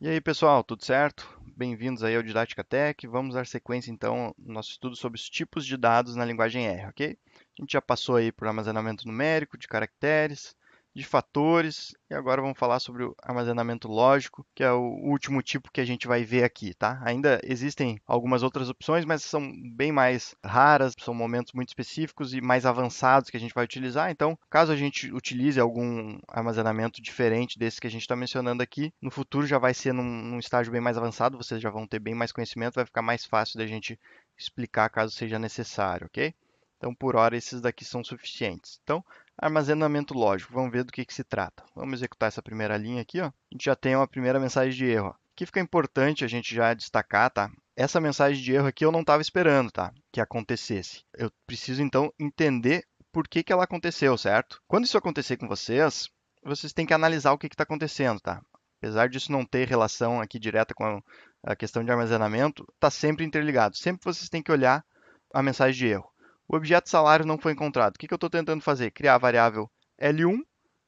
E aí, pessoal, tudo certo? Bem-vindos aí ao Didática Tech. Vamos dar sequência então no nosso estudo sobre os tipos de dados na linguagem R, ok? A gente já passou aí por armazenamento numérico, de caracteres, de fatores, e agora vamos falar sobre o armazenamento lógico, que é o último tipo que a gente vai ver aqui, tá? Ainda existem algumas outras opções, mas são bem mais raras, são momentos muito específicos e mais avançados que a gente vai utilizar. Então, caso a gente utilize algum armazenamento diferente desse que a gente está mencionando aqui, no futuro já vai ser num estágio bem mais avançado, vocês já vão ter bem mais conhecimento, vai ficar mais fácil da gente explicar caso seja necessário, ok? Então, por hora, esses daqui são suficientes. Então, armazenamento lógico, vamos ver do que se trata. Vamos executar essa primeira linha aqui, ó. A gente já tem uma primeira mensagem de erro. Aqui fica importante a gente já destacar, tá? Essa mensagem de erro aqui eu não estava esperando, tá? Que acontecesse. Eu preciso então entender por que que ela aconteceu, certo? Quando isso acontecer com vocês, vocês têm que analisar o que está acontecendo, tá? Apesar disso não ter relação aqui direta com a questão de armazenamento, está sempre interligado. Sempre vocês têm que olhar a mensagem de erro. O objeto salário não foi encontrado. O que que eu estou tentando fazer? Criar a variável L1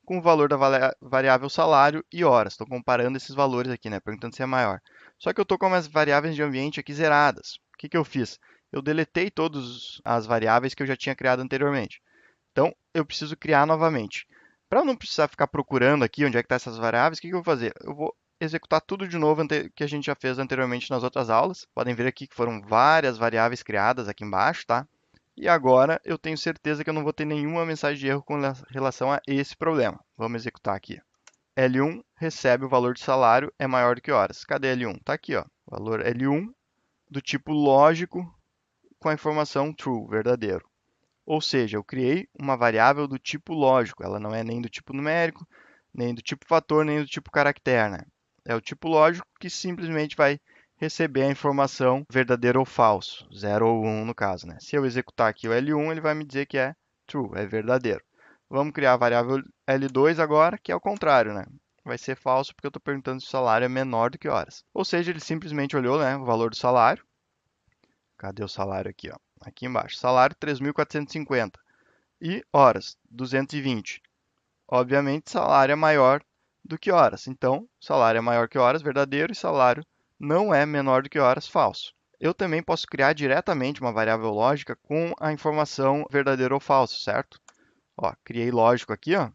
com o valor da variável salário e horas. Estou comparando esses valores aqui, né? Perguntando se é maior. Só que eu estou com as variáveis de ambiente aqui zeradas. O que que eu fiz? Eu deletei todas as variáveis que eu já tinha criado anteriormente. Então, eu preciso criar novamente. Para não precisar ficar procurando aqui onde é que estão essas variáveis, o que que eu vou fazer? Eu vou executar tudo de novo que a gente já fez anteriormente nas outras aulas. Podem ver aqui que foram várias variáveis criadas aqui embaixo, tá? E agora eu tenho certeza que eu não vou ter nenhuma mensagem de erro com relação a esse problema. Vamos executar aqui. L1 recebe o valor de salário é maior do que horas. Cadê L1? Está aqui, ó. Valor L1 do tipo lógico com a informação true, verdadeiro. Ou seja, eu criei uma variável do tipo lógico. Ela não é nem do tipo numérico, nem do tipo fator, nem do tipo caractere, né? É o tipo lógico que simplesmente vai receber a informação verdadeiro ou falso, 0 ou 1 no caso, né? Se eu executar aqui o L1, ele vai me dizer que é true, é verdadeiro. Vamos criar a variável L2 agora, que é o contrário, né? Vai ser falso porque eu estou perguntando se o salário é menor do que horas. Ou seja, ele simplesmente olhou, né, o valor do salário. Cadê o salário aqui, ó? Aqui embaixo. Salário 3.450 e horas 220. Obviamente, salário é maior do que horas. Então, salário é maior que horas, verdadeiro, e salário não é menor do que horas, falso. Eu também posso criar diretamente uma variável lógica com a informação verdadeiro ou falso, certo? Ó, criei lógico aqui, ó.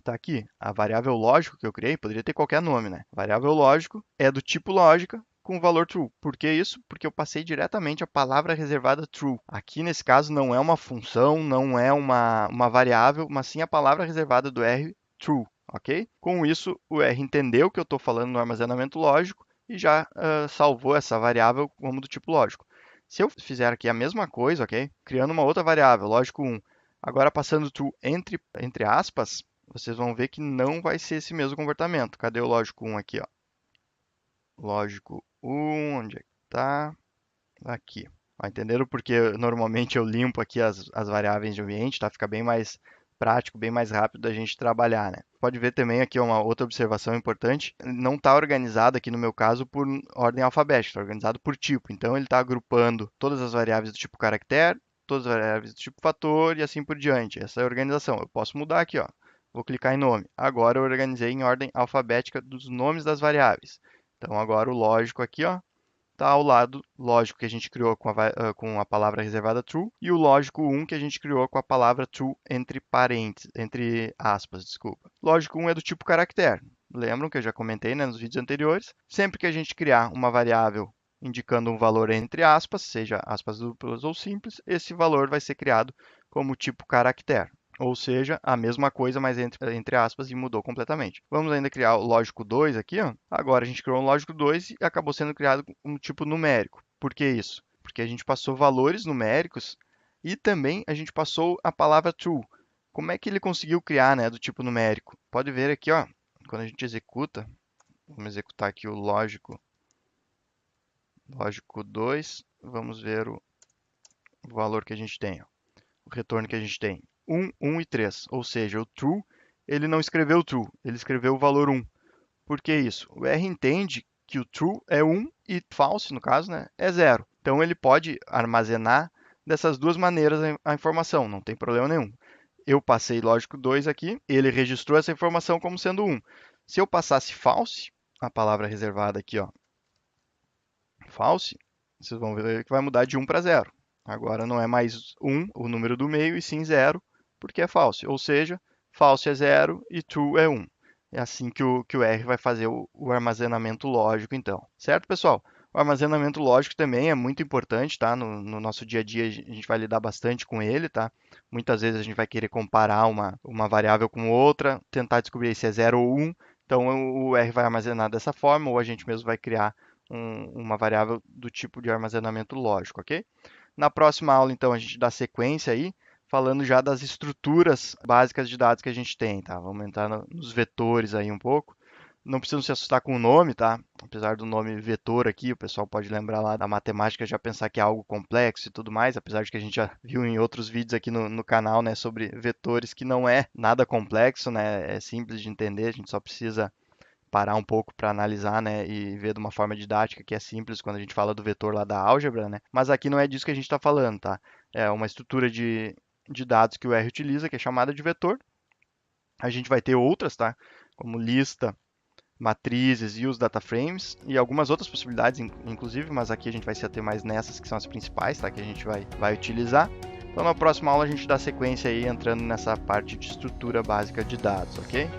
Tá aqui. A variável lógico que eu criei, poderia ter qualquer nome, né? Variável lógico é do tipo lógica com valor true. Por que isso? Porque eu passei diretamente a palavra reservada true. Aqui, nesse caso, não é uma função, não é uma variável, mas sim a palavra reservada do R true, ok? Com isso, o R entendeu que eu estou falando no armazenamento lógico e já salvou essa variável como do tipo lógico. Se eu fizer aqui a mesma coisa, ok? Criando uma outra variável, lógico 1, agora passando true entre aspas, vocês vão ver que não vai ser esse mesmo comportamento. Cadê o lógico 1 aqui, ó? Lógico 1, onde é que tá? Aqui. Ó, entenderam porque normalmente eu limpo aqui as variáveis de ambiente, tá? Fica bem mais prático, bem mais rápido da gente trabalhar, né? Pode ver também aqui uma outra observação importante. Não está organizado aqui no meu caso por ordem alfabética, está organizado por tipo. Então ele está agrupando todas as variáveis do tipo caractere, todas as variáveis do tipo fator e assim por diante. Essa é a organização. Eu posso mudar aqui, ó. Vou clicar em nome. Agora eu organizei em ordem alfabética dos nomes das variáveis. Então agora o lógico aqui, ó, está ao lado lógico que a gente criou com a palavra reservada true e o lógico 1 que a gente criou com a palavra true entre parênteses, entre aspas, desculpa. Lógico 1 é do tipo caractere. Lembram que eu já comentei, né, nos vídeos anteriores? Sempre que a gente criar uma variável indicando um valor entre aspas, seja aspas duplas ou simples, esse valor vai ser criado como tipo caractere. Ou seja, a mesma coisa, mas entre aspas, e mudou completamente. Vamos ainda criar o lógico 2 aqui, ó. Agora a gente criou um lógico 2 e acabou sendo criado um tipo numérico. Por que isso? Porque a gente passou valores numéricos e também a gente passou a palavra true. Como é que ele conseguiu criar, né, do tipo numérico? Pode ver aqui, ó, quando a gente executa, vamos executar aqui o lógico 2, vamos ver o valor que a gente tem, ó, o retorno que a gente tem. 1, 1 e 3, ou seja, o true, ele não escreveu true, ele escreveu o valor 1. Por que isso? O R entende que o true é 1 e false, no caso, né, é 0. Então ele pode armazenar dessas duas maneiras a informação, não tem problema nenhum. Eu passei lógico 2 aqui, ele registrou essa informação como sendo 1. Se eu passasse false, a palavra reservada aqui, ó, false, vocês vão ver que vai mudar de 1 para 0. Agora não é mais 1, o número do meio, e sim 0, porque é false. Ou seja, false é 0 e true é 1. É assim que o R vai fazer o armazenamento lógico, então. Certo, pessoal? O armazenamento lógico também é muito importante, tá? No nosso dia a dia a gente vai lidar bastante com ele, tá? Muitas vezes a gente vai querer comparar uma variável com outra, tentar descobrir se é 0 ou 1. Então o R vai armazenar dessa forma, ou a gente mesmo vai criar uma variável do tipo de armazenamento lógico, ok? Na próxima aula, então, a gente dá sequência aí, falando já das estruturas básicas de dados que a gente tem, tá? Vamos entrar nos vetores aí um pouco. Não precisam se assustar com o nome, tá? Apesar do nome vetor aqui, o pessoal pode lembrar lá da matemática, já pensar que é algo complexo e tudo mais, apesar de que a gente já viu em outros vídeos aqui no canal, né, sobre vetores, que não é nada complexo, né? É simples de entender, a gente só precisa parar um pouco para analisar, né, e ver de uma forma didática que é simples quando a gente fala do vetor lá da álgebra, né? Mas aqui não é disso que a gente está falando, tá? É uma estrutura de dados que o R utiliza, que é chamada de vetor. A gente vai ter outras, tá? Como lista, matrizes e os data frames e algumas outras possibilidades, inclusive, mas aqui a gente vai se ater mais nessas que são as principais, tá? Que a gente vai utilizar. Então, na próxima aula a gente dá sequência aí entrando nessa parte de estrutura básica de dados, ok?